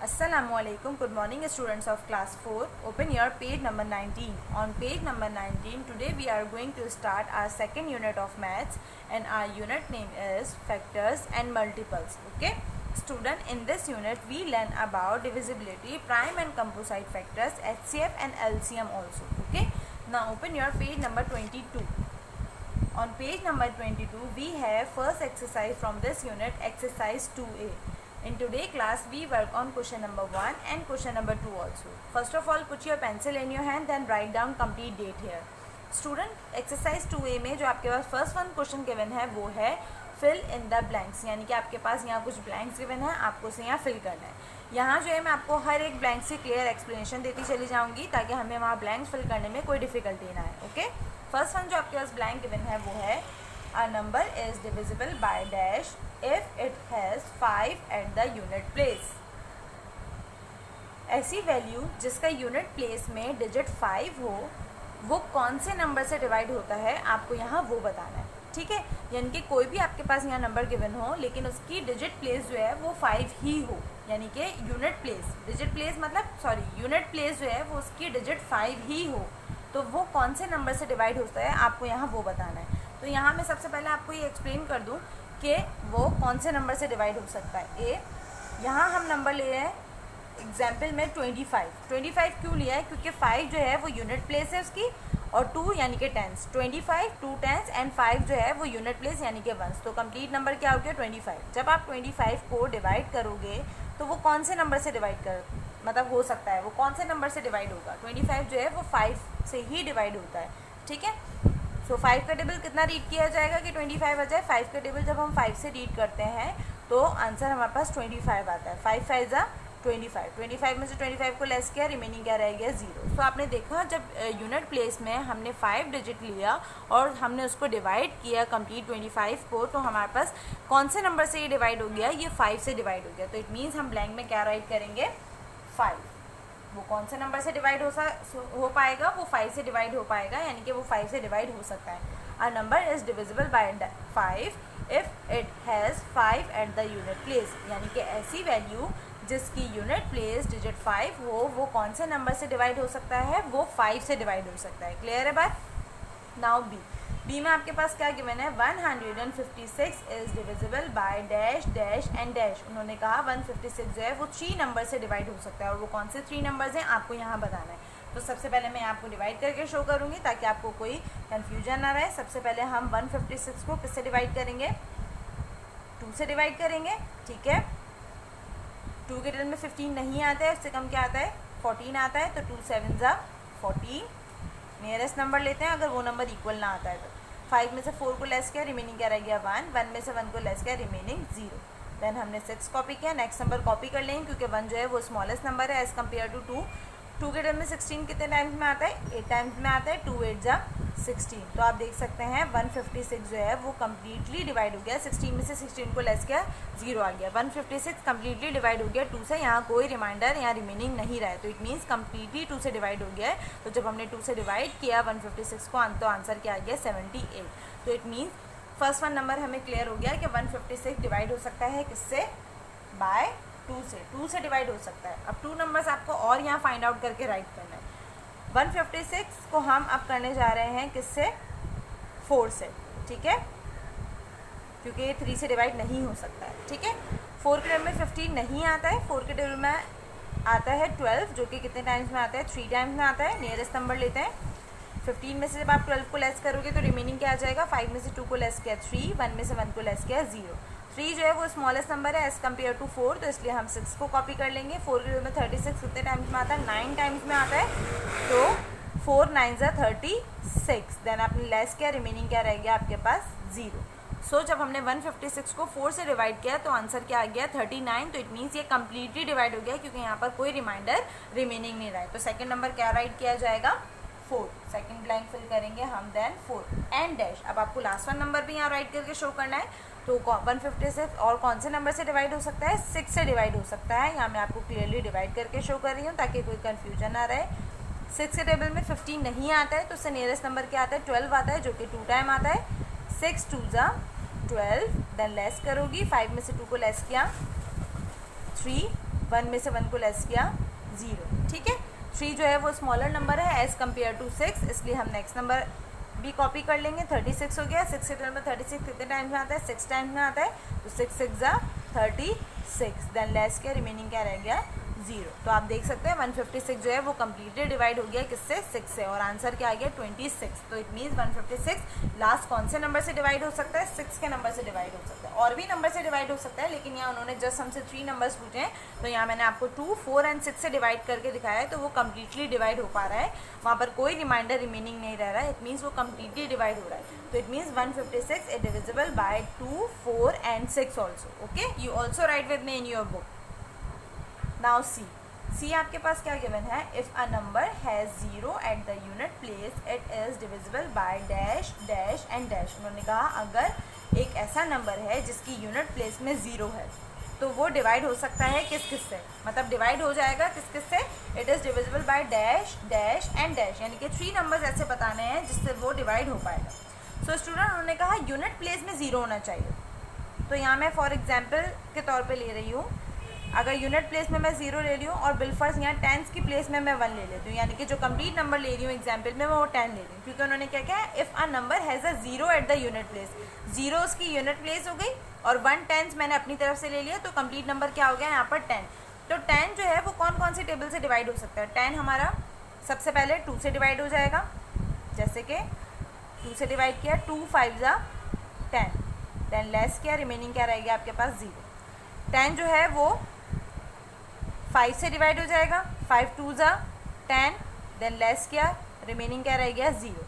Assalamualaikum. Good morning, students of class 4. Open your page number 19. On page number 19, today we are going to start our second unit of maths, and our unit name is factors and multiples. Okay, student, in this unit we learn about divisibility, prime and composite factors, HCF and LCM also. Okay, now open your page number 22. On page number 22, we have first exercise from this unit, exercise 2A. In today's class, we work on question number 1 and question number 2 also. First of all, put your pencil in your hand, then write down complete date here. Student, exercise 2A में जो आपके पास first one question given है वो है fill in the blanks, यानी कि आपके पास यहाँ कुछ ब्लैंक्स गिवन है, आपको उसे यहाँ फिल करना है। यहाँ जो है मैं आपको हर एक ब्लैंक से क्लियर एक्सप्लेनेशन देती चली जाऊँगी ताकि हमें वहाँ ब्लैंक्स फिल करने में कोई डिफिकल्टी ना आए। ओके, फर्स्ट वन जो आपके पास ब्लैंक गिवन है वो है a number is divisible by dash if it has 5 at the unit place। ऐसी वैल्यू जिसका यूनिट प्लेस में डिजिट 5 हो वो कौन से नंबर से डिवाइड होता है, आपको यहाँ वो बताना है। ठीक है, यानी कि कोई भी आपके पास यहाँ नंबर गिवन हो लेकिन उसकी डिजिट प्लेस जो है वो 5 ही हो, यानी कि यूनिट प्लेस, डिजिट प्लेस मतलब यूनिट प्लेस जो है वो उसकी डिजिट 5 ही हो, तो वो कौन से नंबर से डिवाइड होता है आपको यहाँ वो बताना है। तो यहाँ मैं सबसे पहले आपको ये एक्सप्लेन कर दूँ कि वो कौन से नंबर से डिवाइड हो सकता है। यहाँ हम नंबर ले रहे हैं एग्जाम्पल में 25 क्यों लिया है, क्योंकि 5 जो है वो यूनिट प्लेस है उसकी, और 2 यानी कि टेंस, 25 2 टेंस एंड 5 जो है वो यूनिट प्लेस यानी कि वंस, तो कंप्लीट नंबर क्या हो गया 25। जब आप 25 को डिवाइड करोगे तो वो कौन से नंबर से डिवाइड हो सकता है, वो कौन से नंबर से डिवाइड होगा। 25 जो है वो 5 से ही डिवाइड होता है। ठीक है, सो 5 का टेबल कितना रीड किया जाएगा कि 25 आ जाए। 5 का टेबल जब हम 5 से रीड करते हैं तो आंसर हमारे पास 25 आता है। 5 5 जा 25 में से 25 को लेस किया, रिमेनिंग क्या रह गया 0। तो आपने देखा जब यूनिट प्लेस में हमने 5 डिजिट लिया और हमने उसको डिवाइड किया कंप्लीट 25 को, तो हमारे पास कौन से नंबर से ये डिवाइड हो गया, ये 5 से डिवाइड हो गया। तो इट मीन्स हम ब्लैंक में क्या राइट करेंगे 5। वो कौन से नंबर से डिवाइड हो पाएगा, वो 5 से डिवाइड हो पाएगा, यानी कि वो 5 से डिवाइड हो सकता है। A number is divisible by 5 if it has 5 at the unit place, यानी कि ऐसी वैल्यू जिसकी यूनिट प्लेस डिजिट 5 हो वो कौन से नंबर से डिवाइड हो सकता है, वो 5 से डिवाइड हो सकता है। क्लियर है बात। नाउ बी में आपके पास क्या गिवन है, 156 is divisible by dash dash and dash. उन्होंने कहा 156 जो है वो 3 नंबर से डिवाइड हो सकता है, और वो कौन से 3 नंबर्स हैं आपको यहाँ बताना है। तो सबसे पहले मैं आपको डिवाइड करके शो करूँगी ताकि आपको कोई कन्फ्यूजन ना रहे। सबसे पहले हम 156 को किससे डिवाइड करेंगे, 2 से डिवाइड करेंगे। ठीक है, 2 के टेबल में 15 नहीं आता है, उससे कम क्या आता है 14 आता है, तो 2 7 जा 14। नियरेस्ट नंबर लेते हैं, अगर वो नंबर इक्वल ना आता है तो 5 में से 4 को लेस किया, रिमेनिंग क्या रह गया 1 में से 1 को लेस किया, रिमेनिंग 0। देन हमने 6 कॉपी किया, नेक्स्ट नंबर कॉपी कर लेंगे क्योंकि 1 जो है वो स्मॉलेस्ट नंबर है एज़ कम्पेयर टू 2। 2 के टेबल में 16 कितने टाइम्स में आता है, 8 टाइम्स में आता है, 2 8 जा 16। तो आप देख सकते हैं 156 जो है वो कम्प्लीटली डिवाइड हो गया। 16 में से 16 को लेस किया, 0 आ गया। 156 कम्प्लीटली डिवाइड हो गया 2 से, यहाँ कोई रिमाइंडर यहाँ रिमेनिंग नहीं रहा है, तो इट मीन्स कम्प्लीटली 2 से डिवाइड हो गया है। तो जब हमने 2 से डिवाइड किया 156 को तो आंसर क्या आ गया 78। तो it means first one number हमें क्लियर हो गया कि 156 डिवाइड हो सकता है किससे, बाय 2 से डिवाइड हो सकता है। अब 2 नंबर्स आपको और यहाँ फाइंड आउट करके राइट करना है। 156 को हम अब करने जा रहे हैं किससे, 4 से। ठीक है, क्योंकि ये 3 से डिवाइड नहीं हो सकता है। ठीक है, 4 के टेबल में 15 नहीं आता है, 4 के टेबल में आता है 12 जो कि कितने टाइम्स में आता है 3 टाइम्स में आता है। नियरेस्ट नंबर लेते हैं, 15 में से जब आप 12 को लेस करोगे तो रिमेनिंग क्या आ जाएगा, 5 में से 2 को लेस किया 3, 1 में से 1 को लेस किया 0। 3 जो है वो स्मॉलेस्ट नंबर है एज़ कम्पेयर टू 4, तो इसलिए हम 6 को कॉपी कर लेंगे। 4 के टेबल में 36 कितने टाइम्स में आता है, 9 टाइम्स में आता है, तो 4 9 जा 36। देन आपने लेस किया, रिमेनिंग क्या रह गया आपके पास 0। सो जब हमने 156 को 4 से डिवाइड किया तो आंसर क्या आ गया 39। तो इट मीन्स ये कम्प्लीटली डिवाइड हो गया क्योंकि यहाँ पर कोई रिमाइंडर रिमेनिंग नहीं रहा है। तो सेकेंड नंबर क्या राइट किया जाएगा 4, सेकेंड ब्लैंक फिल करेंगे हम, देन 4 एंड डैश। अब आपको लास्ट वन नंबर भी यहाँ राइट करके शो करना है। तो 156 और कौन से नंबर से डिवाइड हो सकता है, 6 से डिवाइड हो सकता है। यहाँ मैं आपको क्लियरली डिवाइड करके शो कर रही हूँ ताकि कोई कन्फ्यूजन ना रहे। 6 के टेबल में 15 नहीं आता है, तो उससे नियरेस्ट नंबर क्या आता है 12 आता है, जो कि 2 टाइम आता है। 6 2 जा 12, देन लेस करोगी, 5 में से 2 को लेस किया 3, 1 में से 1 को लेस किया 0, ठीक है। 3 जो है वो स्मॉलर नंबर है एज़ कम्पेयर टू 6, इसलिए हम नेक्स्ट नंबर भी कॉपी कर लेंगे। 36 हो गया। 6 से 12 में 36 कितने टाइम्स में आता है? 6 टाइम्स में आता है, तो 6 6 जा 36, देन लेस क्या, रिमेनिंग क्या रह गया? 0। तो आप देख सकते हैं 156 जो है वो कम्प्लीटली डिवाइड हो गया किससे? 6 से, और आंसर क्या आ गया? 26। तो इट मीन्स 156 लास्ट कौन से नंबर से डिवाइड हो सकता है? 6 के नंबर से डिवाइड हो सकता है। और भी नंबर से डिवाइड हो सकता है, लेकिन यहाँ उन्होंने जस्ट हमसे 3 नंबर्स पूछे हैं, तो यहाँ मैंने आपको 2, 4 एंड 6 से डिवाइड करके दिखाया है, तो वो कम्प्लीटली डिवाइड हो पा रहा है, वहाँ पर कोई रिमाइंडर रिमेनिंग नहीं रह रहा है। इट मीन्स वो कम्प्लीटली डिवाइड हो रहा है। तो it means 156 is divisible by 2, 4 and 6 also. Okay, you also write with me in your book. Now see आपके पास क्या गिवन है? If a number has 0 at the unit place it is divisible by dash dash and dash. उन्होंने कहा अगर एक ऐसा number है जिसकी यूनिट प्लेस में 0 है, तो वो डिवाइड हो सकता है किस किस से? मतलब डिवाइड हो जाएगा किस किस से? It is divisible by dash dash and dash, यानी कि 3 नंबर्स ऐसे बताने हैं जिससे वो डिवाइड हो पाएगा। सो स्टूडेंट, उन्होंने कहा यूनिट प्लेस में 0 होना चाहिए। तो यहाँ मैं फॉर एग्जाम्पल के तौर पे ले रही हूँ, अगर यूनिट प्लेस में मैं 0 ले रही हूँ और बिलफर्ज यहाँ टेंस की प्लेस में मैं 1 ले लेती हूँ, यानी कि जो कंप्लीट नंबर ले रही हूँ एग्जाम्पल में मैं वो 10 ले रही हूँ, क्योंकि उन्होंने क्या क्या है? If a number has a 0 at the unit place, 0 उसकी यूनिट प्लेस हो गई और 1 टेंस मैंने अपनी तरफ से ले लिया, तो कंप्लीट नंबर क्या हो गया यहाँ पर? 10। तो 10 जो है वो कौन कौन सी टेबल से डिवाइड हो सकता है? 10 हमारा सबसे पहले 2 से डिवाइड हो जाएगा, जैसे कि 2 से डिवाइड किया, 2 5 जा 10, देन लेस किया, रिमेनिंग क्या रहेगा आपके पास? 0। 10 जो है वो 5 से डिवाइड हो जाएगा, 5 2 जा 10, देन लेस किया, रिमेनिंग क्या रह गया? 0।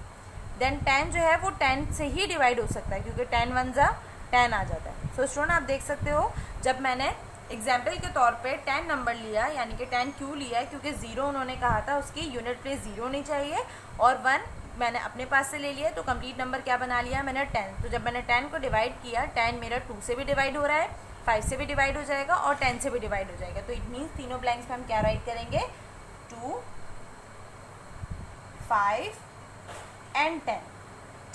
देन 10 जो है वो 10 से ही डिवाइड हो सकता है, क्योंकि 10 1 जा 10 आ जाता है। सो स्टूडेंट, आप देख सकते हो जब मैंने एग्जाम्पल के तौर पे 10 नंबर लिया, यानी कि 10 क्यों लिया है? क्योंकि 0 उन्होंने कहा था उसकी यूनिट प्लेस 0 होनी चाहिए, और 1 मैंने अपने पास से ले लिया, तो कंप्लीट नंबर क्या बना लिया मैंने? 10। तो जब मैंने 10 को डिवाइड किया, 10 मेरा 2 से भी डिवाइड हो रहा है, 5 से भी डिवाइड हो जाएगा और 10 से भी डिवाइड हो जाएगा। तो इट मीन्स तीनों ब्लैंक्स में हम क्या राइट करेंगे? 2, 5 एंड 10।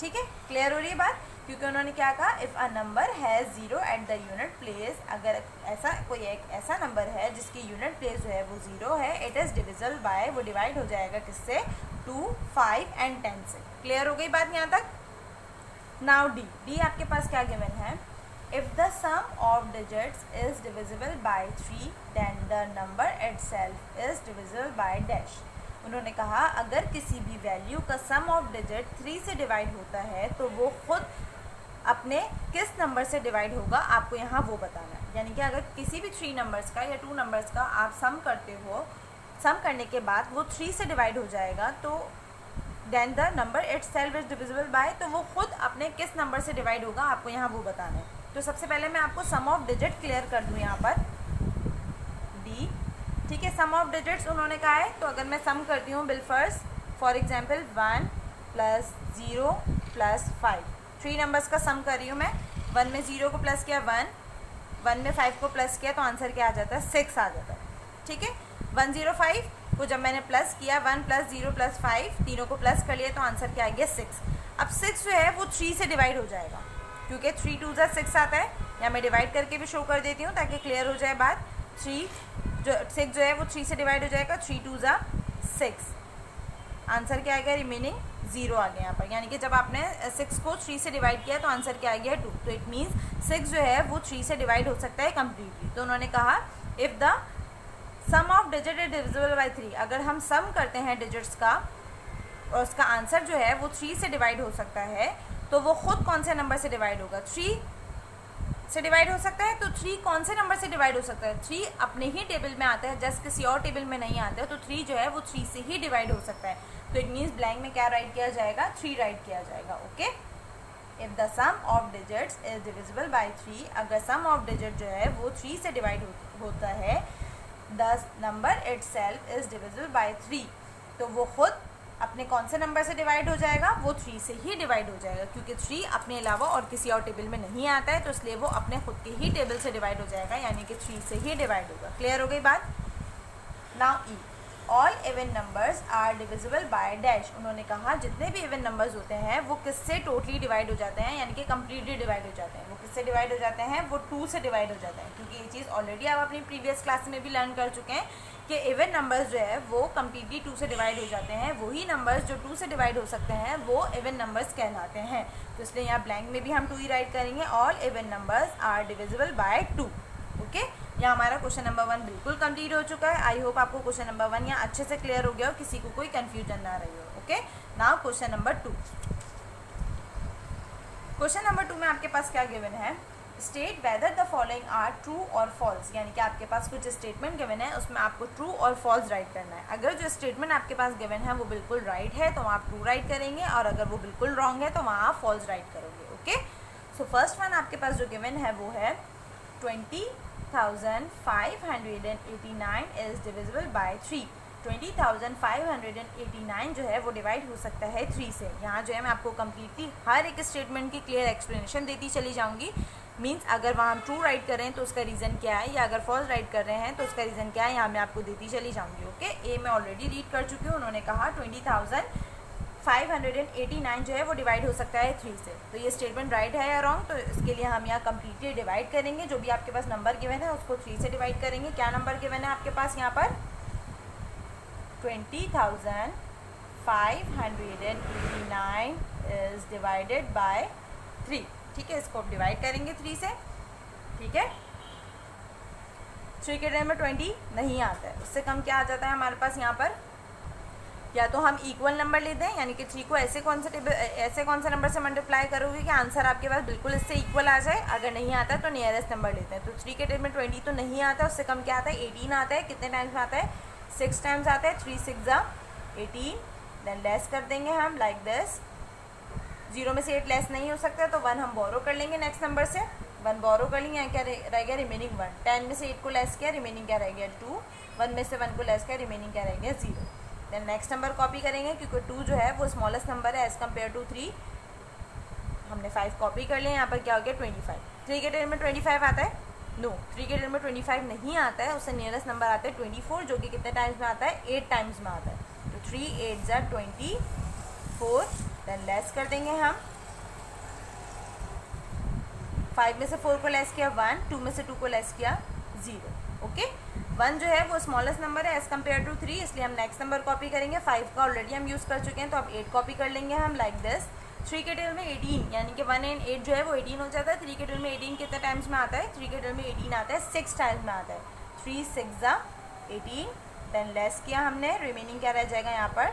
ठीक है, क्लियर हो रही है बात? क्योंकि उन्होंने क्या कहा? If a number has 0 at the unit place, अगर ऐसा कोई एक ऐसा नंबर है जिसकी यूनिट प्लेस जो है वो 0 है, इट इज़ डिविजिबल बाय, वो डिवाइड हो जाएगा किससे? 2, 5 एंड 10 से। क्लियर हो गई बात यहाँ तक? नाउ डी आपके पास क्या गिवन है? If the sum of digits is divisible by 3, then the number itself is divisible by dash. उन्होंने कहा अगर किसी भी वैल्यू का सम ऑफ डिजिट 3 से डिवाइड होता है, तो वो खुद अपने किस नंबर से डिवाइड होगा आपको यहाँ वो बताना है। यानी कि अगर किसी भी 3 नंबर्स का या 2 नंबर्स का आप सम करते हो, सम करने के बाद वो 3 से डिवाइड हो जाएगा, तो then the number itself is divisible by, तो वो खुद अपने किस नंबर से डिवाइड होगा आपको यहाँ वो बताना है। तो सबसे पहले मैं आपको सम ऑफ डिजिट क्लियर कर दूँ यहाँ पर, डी। ठीक है, सम ऑफ डिजिट्स उन्होंने कहा है, तो अगर मैं सम करती हूँ बिलफर्स्ट, फॉर एग्जांपल 1 + 0 + 5, 3 नंबर्स का सम कर रही हूँ मैं। 1 में 0 को प्लस किया 1, 1 में 5 को प्लस किया, तो आंसर क्या आ जाता है? 6 आ जाता है। ठीक है, 105 को जब मैंने प्लस किया, 1 + 0 + 5, तीनों को प्लस कर लिया, तो आंसर क्या आ गया? 6। अब 6 जो है वो 3 से डिवाइड हो जाएगा, क्योंकि 3 2 जा 6 आता है। या मैं डिवाइड करके भी शो कर देती हूँ ताकि क्लियर हो जाए बात। 6 जो है वो 3 से डिवाइड हो जाएगा, 3 2 जा 6, आंसर क्या आ गया? रिमेनिंग 0 आ गया यहाँ पर। यानी कि जब आपने 6 को 3 से डिवाइड किया तो आंसर क्या आ गया? 2। तो इट मीन्स 6 जो है वो 3 से डिवाइड हो सकता है कम्प्लीटली। तो उन्होंने कहा if the sum of digit is divisible by 3, अगर हम सम करते हैं डिजिट्स का और उसका आंसर जो है वो 3 से डिवाइड हो सकता है, तो वो खुद कौन से नंबर से डिवाइड होगा? 3 से डिवाइड हो सकता है। तो 3 कौन से नंबर से डिवाइड हो सकता है? 3 अपने ही टेबल में आता है, जस्ट किसी और टेबल में नहीं आता है, तो 3 जो है वो 3 से ही डिवाइड हो सकता है। तो इट मीन्स ब्लैंक में क्या राइट किया जाएगा? 3 राइट किया जाएगा। Okay, if the sum of digits is divisible by 3, अगर सम ऑफ डिजिट जो है वो 3 से डिवाइड होता है, the number itself is divisible by 3, तो वो खुद अपने कौन से नंबर से डिवाइड हो जाएगा? वो 3 से ही डिवाइड हो जाएगा, क्योंकि 3 अपने अलावा और किसी और टेबल में नहीं आता है, तो इसलिए वो अपने खुद के ही टेबल से डिवाइड हो जाएगा, यानी कि 3 से ही डिवाइड होगा। क्लियर हो गई बात? Now all even numbers are divisible by dash. उन्होंने कहा जितने भी इवन नंबर्स होते हैं वो किससे टोटली डिवाइड हो जाते हैं, यानी कि कम्प्लीटली डिवाइड हो जाते हैं। वो किससे डिवाइड हो जाते हैं, वो 2 से डिवाइड हो जाते हैं, क्योंकि ये चीज़ ऑलरेडी आप अपनी प्रीवियस क्लास में भी लर्न कर चुके हैं कि इवन नंबर्स जो है वो कम्प्लीटली 2 से डिवाइड हो जाते हैं। वही नंबर्स जो 2 से डिवाइड हो सकते हैं वो इवन नंबर्स कहलाते हैं। तो इसलिए यहाँ ब्लैंक में भी हम 2 ही राइट करेंगे, all even numbers are divisible by 2। Okay, यहाँ हमारा क्वेश्चन नंबर 1 बिल्कुल कंप्लीट हो चुका है। आई होप आपको क्वेश्चन नंबर 1 यहाँ अच्छे से क्लियर हो गया हो, किसी को कोई कन्फ्यूजन ना रही हो। Okay, now question number 2। Question number 2 में आपके पास क्या गिवन है, state whether the following are true और फॉल्स, यानी कि आपके पास कुछ स्टेटमेंट गिवन है, उसमें आपको ट्रू और फॉल्स राइट करना है। अगर जो स्टेटमेंट आपके पास गिवन है वो बिल्कुल राइट है तो वहाँ आप ट्रू राइट करेंगे, और अगर वो बिल्कुल रॉन्ग है तो वहाँ आप फॉल्स राइट करोगे। ओके, सो फर्स्ट वन आपके पास जो गिवन है वो है 20,589 इज डिविजिबल बाय 3। 20,589 जो है वो डिवाइड हो सकता है 3 से। यहाँ जो है मैं आपको कम्प्लीटली हर एक स्टेटमेंट की क्लियर एक्सप्लेनेशन देती चली जाऊँगी। मीन्स अगर वहाँ हम ट्रू राइट कर रहे हैं तो उसका रीज़न क्या है, या अगर फॉल्स राइट कर रहे हैं तो उसका रीज़न क्या है, यहाँ मैं आपको देती चली जाऊँगी। ओके, ए मैं ऑलरेडी रीड कर चुकी हूँ। उन्होंने कहा 20,589 जो है वो डिवाइड हो सकता है 3 से। तो ये स्टेटमेंट राइट है या रॉन्ग, तो इसके लिए हम यहाँ कम्प्लीटली डिवाइड करेंगे। जो भी आपके पास नंबर गिवन है उसको 3 से डिवाइड करेंगे। क्या नंबर गिवन है आपके पास यहाँ पर, 20,589 इज डिवाइडेड बाय 3। ठीक है, इसको डिवाइड करेंगे 3 से। ठीक है, 3 के टर्म में 20 नहीं आता है, उससे कम क्या आ जाता है हमारे पास यहाँ पर, या तो हम इक्वल नंबर लेते हैं, यानी कि 3 को ऐसे कौन से नंबर से मल्टीप्लाई करोगे कि आंसर आपके पास बिल्कुल इससे इक्वल आ जाए। अगर नहीं आता तो नियरेस्ट नंबर लेते हैं। तो 3 के टर्म में 20 तो नहीं आता, उससे कम क्या आता है, 18 आता है। कितने टाइम्स में आता है, 6 टाइम्स आता है। 3 6 18, देन लेस कर देंगे हम लाइक दिस। 0 में से 8 लेस नहीं हो सकता, तो 1 हम बोरो कर लेंगे नेक्स्ट नंबर से। 1 बोरो कर लेंगे, यहाँ क्या रह गया, रिमेनिंग 1। 10 में से 8 को लेस किया, रिमेनिंग क्या रह गया 2। 1 में से 1 को लेस किया, रिमेनिंग क्या रह गया 0। देन नेक्स्ट नंबर कॉपी करेंगे, क्योंकि 2 जो है वो स्मॉलेस्ट नंबर है एज़ कम्पेयर टू 3। हमने 5 कॉपी कर लिया, यहाँ पर क्या हो गया 25। 3 के टर्म में 25 आता है, नो 3 के टर्म में 25 नहीं आता है, उससे नियरेस्ट नंबर आता है 24, जो कि कितने टाइम्स में आता है, 8 टाइम्स में आता है। तो 3 8 24। देन लेस कर देंगे हम, 5 में से 4 को लेस किया 1, 2 में से 2 को लेस किया 0। ओके, 1 जो है वो स्मॉलेस्ट नंबर है एज़ कम्पेयर टू 3, इसलिए हम नेक्स्ट नंबर कॉपी करेंगे। 5 का ऑलरेडी हम यूज़ कर चुके हैं, तो अब 8 कॉपी कर लेंगे हम लाइक दिस। 3 के टर्म में 18, यानी कि 1 and 8 जो है वो 18 हो जाता है। 3 के टर्म में 18 कितने टाइम्स में आता है, 3 के टर्म में 18 आता है 6 टाइम्स में आता है। 3 6 18, देन लेस किया हमने, रिमेनिंग क्या रह जाएगा यहाँ पर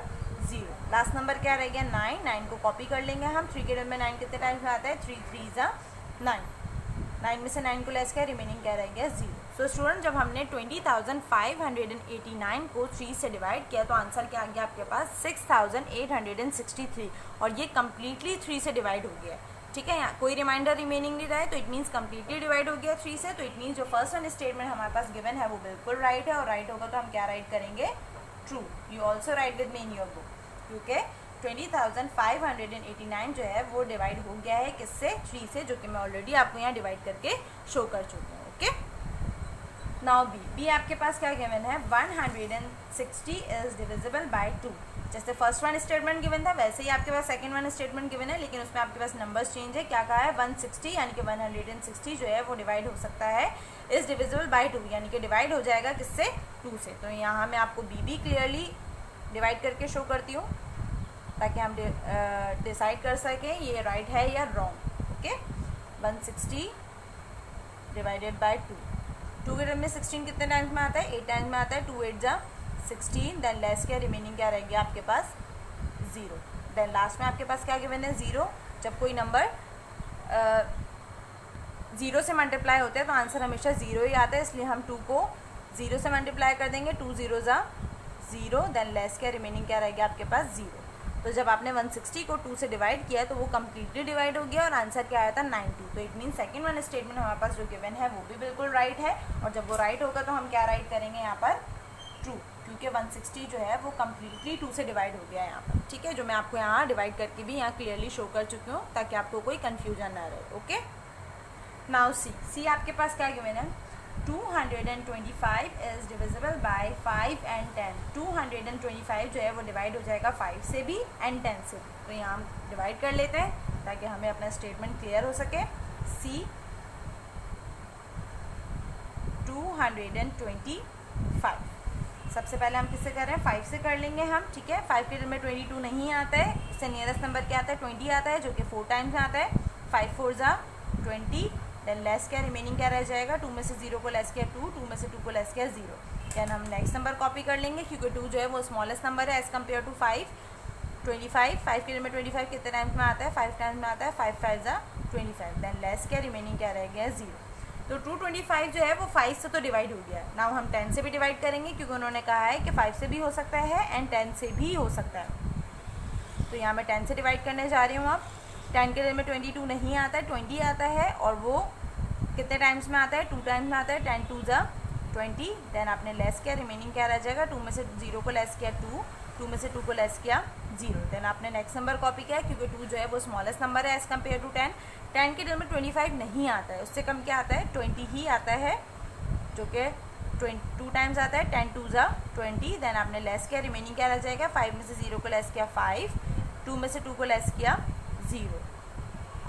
0। लास्ट नंबर क्या रह गया 9। 9 को कॉपी कर लेंगे हम। 3 के टर्म में 9 कितने टाइम्स में आता है, 3 3 9। 9 में से 9 को लेस किया, रिमेनिंग क्या रह गया 0। सो स्टूडेंट, जब हमने 20,589 को 3 से डिवाइड किया तो आंसर क्या आ गया आपके पास 6,863, और ये कम्प्लीटली 3 से डिवाइड हो गया है। ठीक है, यहाँ कोई रिमाइंडर रिमेनिंग नहीं रहा है, तो इट मीन्स कम्प्लीटली डिवाइड हो गया 3 से। तो इट मीन्स जो फर्स्ट वन स्टेटमेंट हमारे पास गिवन है वो बिल्कुल राइट है, और राइट होगा तो हम क्या राइट करेंगे, true. You also write with me in your book, क्योंकि 20,589 जो है वो डिवाइड हो गया है किससे, 3 से, जो कि मैं ऑलरेडी आपको यहाँ डिवाइड करके शो कर चुकी हूँ। ओके, नाउ बी आपके पास क्या गिवन है, 160 इज डिविजिबल बाय 2। जैसे फर्स्ट वन स्टेटमेंट गिवन था वैसे ही आपके पास सेकंड वन स्टेटमेंट गिवन है, लेकिन उसमें आपके पास नंबर्स चेंज है। क्या कहा है, 160 यानी कि 160 जो है वो डिवाइड हो सकता है इज डिविजिबल बाय 2, यानी कि डिवाइड हो जाएगा किससे, 2 से। तो यहाँ मैं आपको बी क्लियरली डिवाइड करके शो करती हूँ, ताकि हम डिसाइड कर सकें ये राइट है या रॉन्ग। Okay, 160 divided by 2। 2 के टर्म में 16 कितने टाइम्स में आता है, 8 टाइम्स में आता है। 2 8 16, देन लेस किया, रिमेनिंग क्या रह गया आपके पास 0। देन लास्ट में आपके पास क्या गिवन है 0। जब कोई नंबर 0 से मल्टीप्लाई होता है तो आंसर हमेशा 0 ही आता है, इसलिए हम 2 को 0 से मल्टीप्लाई कर देंगे। 2 0 0, देन लेस किया, रिमेनिंग क्या रह गया आपके पास 0। तो जब आपने 160 को 2 से डिवाइड किया तो वो कम्प्लीटली डिवाइड हो गया, और आंसर क्या आया था 90। तो it mean second one statement हमारे पास जो गिवन है वो भी बिल्कुल राइट है, और जब वो राइट होगा तो हम क्या राइट करेंगे यहाँ पर, ट्रू, क्योंकि 160 जो है वो कम्प्लीटली 2 से डिवाइड हो गया है यहाँ पर। ठीक है, जो मैं आपको यहाँ डिवाइड करके भी यहाँ क्लियरली शो कर चुकी हूँ, ताकि आपको कोई कन्फ्यूजन ना रहे। ओके, नाउ सी आपके पास क्या गिवन है, 225 इज़ डिविजिबल बाय 5 एंड 10। 225 जो है वो डिवाइड हो जाएगा 5 से भी एंड 10 से भी। तो यहाँ हम डिवाइड कर लेते हैं ताकि हमें अपना स्टेटमेंट क्लियर हो सके। सी 225, सबसे पहले हम किससे कर रहे हैं, 5 से कर लेंगे हम, ठीक है। 5 के में 22 नहीं आता है, इससे नियरेस्ट नंबर क्या आता है, 20 आता है, जो कि 4 टाइम्स आता है। 5 4 जा 20, देन लेस क्या, रिमेनिंग क्या रह जाएगा, 2 में से 0 को लेस किया 2, 2 में से 2 को लेस किया 0। देन हम नेक्स्ट नंबर कॉपी कर लेंगे क्योंकि 2 जो है वो स्मॉलेस्ट नंबर है एज़ कम्पेयर टू 5। 25, 5 के में 25 कितने टाइम्स में आता है, 5 टाइम्स में आता है, 5 5 जा 25, देन लेस क्या, रिमेनिंग क्या रह गया 0। तो 225 जो है वो 5 से तो डिवाइड हो गया। नाउ हम 10 से भी डिवाइड करेंगे क्योंकि उन्होंने कहा है कि 5 से भी हो सकता है एंड 10 से भी हो सकता है। तो यहाँ मैं 10 से डिवाइड करने जा रही हूँ। अब 10 के में 22 नहीं आता है, 20 आता है, और वो कितने टाइम्स में आता है, 2 टाइम्स में आता है, 10 2 जा 20। देन आपने लेस किया, रिमेनिंग क्या रह जाएगा, 2 में से 0 को लेस किया 2, 2 में से 2 को लेस किया 0। देन आपने नेक्स्ट नंबर कॉपी किया क्योंकि 2 जो है वो स्मॉलेस्ट नंबर है एज़ कम्पेयर टू 10। 10 के में 25 नहीं आता है, उससे कम क्या आता है, 20 ही आता है, जो कि 2 टाइम्स आता है, 10 2 जा 20। देन आपने लेस किया, रिमेनिंग क्या रह जाएगा, 5 में से 0 को लेस किया 5, 2 में से 2 को लेस किया 0।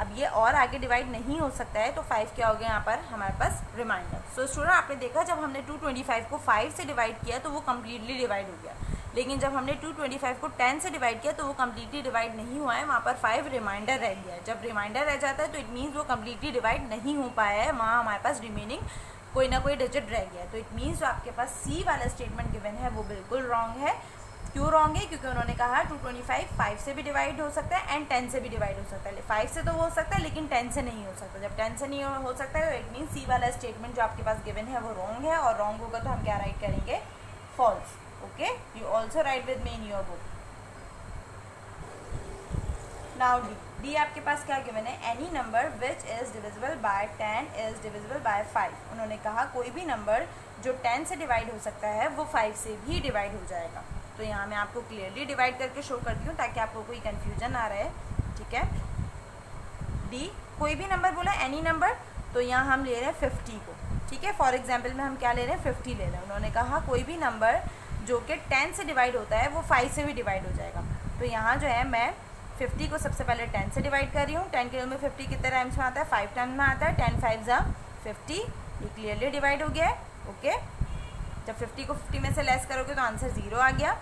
अब ये और आगे डिवाइड नहीं हो सकता है, तो 5 क्या हो गया यहाँ पर हमारे पास, रिमाइंडर। सो स्टूडेंट आपने देखा जब हमने 225 को 5 से डिवाइड किया तो वो कम्प्लीटली डिवाइड हो गया, लेकिन जब हमने 225 को 10 से डिवाइड किया तो वो कम्प्लीटली डिवाइड नहीं हुआ है, वहाँ पर 5 रिमाइंडर रह गया है। जब रिमाइंडर रह जाता है तो इट मीन्स वो कम्प्लीटली डिवाइड नहीं हो पाया है, वहाँ हमारे पास रिमेनिंग कोई ना कोई डिजिट रह गया है। तो इट मीन्स जो आपके पास सी वाला स्टेटमेंट गिवन है वो बिल्कुल रॉन्ग है। क्यों रॉन्ग है, क्योंकि उन्होंने कहा 225 5 से भी डिवाइड हो सकता है एंड 10 से भी डिवाइड हो सकता है। 5 से तो हो सकता है लेकिन 10 से नहीं हो सकता। जब 10 से नहीं हो सकता है तो इट मीन्स सी वाला स्टेटमेंट जो आपके पास गिवन है वो रॉन्ग है, और रॉन्ग होगा तो हम क्या राइट करेंगे, false. Okay, you also write with me in your book. Now D आपके पास क्या गिवन है, any number which is divisible by 10 is divisible by 5। उन्होंने कहा कोई भी नंबर जो 10 से डिवाइड हो सकता है वो 5 से भी डिवाइड हो जाएगा। तो यहाँ मैं आपको क्लियरली डिवाइड करके शो करती हूँ ताकि आपको कोई कन्फ्यूजन ना रहे, ठीक है। डी कोई भी नंबर बोला, एनी नंबर, तो यहाँ हम ले रहे हैं 50 को, ठीक है। फॉर एग्जाम्पल में हम क्या ले रहे हैं, 50 ले रहे हैं। उन्होंने कहा कोई भी नंबर जो कि 10 से डिवाइड होता है वो 5 से भी डिवाइड हो जाएगा। तो यहाँ जो है मैं 50 को सबसे पहले 10 से डिवाइड कर रही हूँ। 10 के में 50 कितने टाइम्स में आता है, 5 टाइम्स में आता है, 10 5 जा 50, ये क्लियरली डिवाइड हो गया है। ओके, जब 50 को 50 में से लेस करोगे तो आंसर 0 आ गया।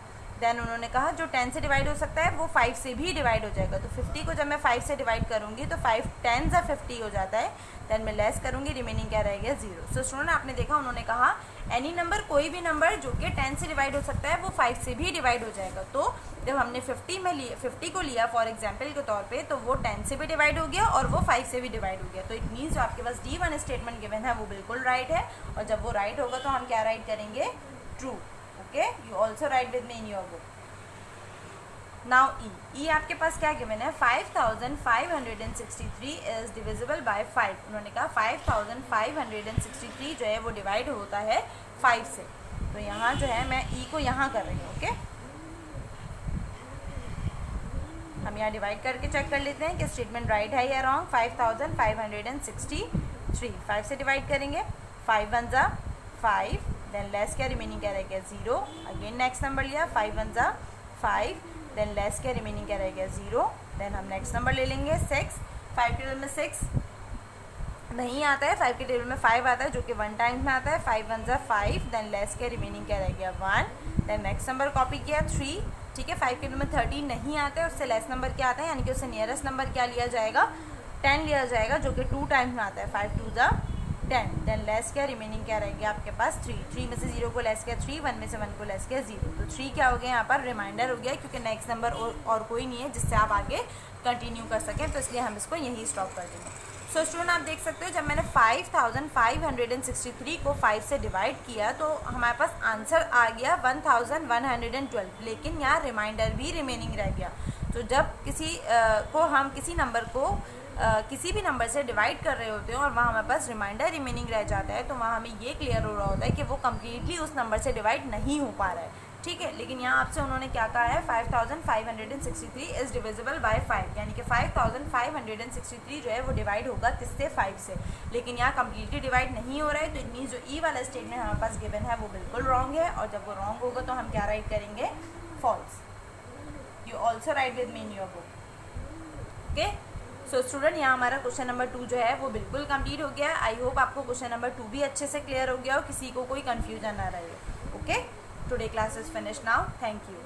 देन उन्होंने कहा जो 10 से डिवाइड हो सकता है वो 5 से भी डिवाइड हो जाएगा। तो 50 को जब मैं 5 से डिवाइड करूँगी तो 5 10 जा 50 हो जाता है, देन मैं लेस करूँगी, रिमेनिंग क्या रहेगा 0। सो स्टूडेंट आपने देखा उन्होंने कहा एनी नंबर, कोई भी नंबर जो कि 10 से डिवाइड हो सकता है वो 5 से भी डिवाइड हो जाएगा। तो जब हमने 50 को लिया फॉर एग्जाम्पल के तौर पे, तो वो 10 से भी डिवाइड हो गया और वो 5 से भी डिवाइड हो गया। तो इट मीन्स जो आपके पास D1 स्टेटमेंट गिवन है वो बिल्कुल राइट है, और जब वो राइट होगा तो हम क्या राइट करेंगे, true. Okay, you also write with me in your book. Now ई आपके पास क्या गिवन है, 5563 इज डिविजिबल बाय 5। उन्होंने कहा 5563 जो है वो डिवाइड होता है 5 से। तो यहाँ जो है मैं ई को यहाँ कर रही हूँ। ओके, हम यहाँ डिवाइड करके चेक कर लेते हैं कि स्टेटमेंट राइट है या रॉन्ग। 5563 5 से डिवाइड करेंगे, 5 1 जा 5, देन लेस क्या, रिमेनिंग क्या रहेगा 0। अगेन नेक्स्ट नंबर लिया, 5 1 जा 5, देन लेस क्या, रिमेनिंग क्या रहेगा 0। देन हम नेक्स्ट नंबर ले लेंगे 6। 5 के टेबल में 6 नहीं आता है, 5 के टेबल में 5 आता है जो कि 1 टाइम्स में आता है। 5 1 जा 5, देन लेस क्या, रिमेनिंग क्या रहेगा 1। देन नेक्स्ट नंबर कॉपी किया 3, ठीक है। 5 के टेबल में 13 नहीं आता है, उससे लेस नंबर क्या आता है, यानी कि उससे नियरेस्ट नंबर क्या लिया जाएगा, 10 लिया जाएगा जो कि 2 टाइम्स में आता है। 5 2 जा 10, देन लेस क्या, रिमेनिंग क्या रहेगी आपके पास 3 में से 0 को लेस किया 3, 1 में से 1 को लेस किया 0। तो 3 क्या हो गया यहाँ पर, रिमाइंडर हो गया, क्योंकि नेक्स्ट नंबर और कोई नहीं है जिससे आप आगे कंटिन्यू कर सकें, तो इसलिए हम इसको यहीं स्टॉप कर देंगे। सो स्टूडेंट आप देख सकते हो जब मैंने 5563 को 5 से डिवाइड किया तो हमारे पास आंसर आ गया 1112, लेकिन यहाँ रिमाइंडर भी रिमेनिंग रह गया। तो जब किसी नंबर को किसी भी नंबर से डिवाइड कर रहे होते हैं और वहाँ हमारे पास रिमाइंडर रिमेनिंग रह जाता है, तो वहाँ हमें ये क्लियर हो रहा होता है कि वो कम्प्लीटली उस नंबर से डिवाइड नहीं हो पा रहा है। ठीक है। लेकिन यहाँ आपसे उन्होंने क्या कहा है, 5563 इज़ डिविजिबल बाय 5, यानी कि 5563 जो है वो डिवाइड होगा किससे, 5 से। लेकिन यहाँ कम्प्लीटली डिवाइड नहीं हो रहा है, तो इट मीन्स जो ई वाला स्टेटमेंट हमारे पास गिवन है वो बिल्कुल रॉन्ग है, और जब वो रॉन्ग होगा तो हम क्या राइट करेंगे, false. You also write with me in your book, okay. So student, यहाँ हमारा क्वेश्चन नंबर 2 जो है वो बिल्कुल कंप्लीट हो गया। आई होप आपको क्वेश्चन नंबर 2 भी अच्छे से क्लियर हो गया और किसी को कोई कन्फ्यूजन ना रहे, okay. Today class is finish now, thank you.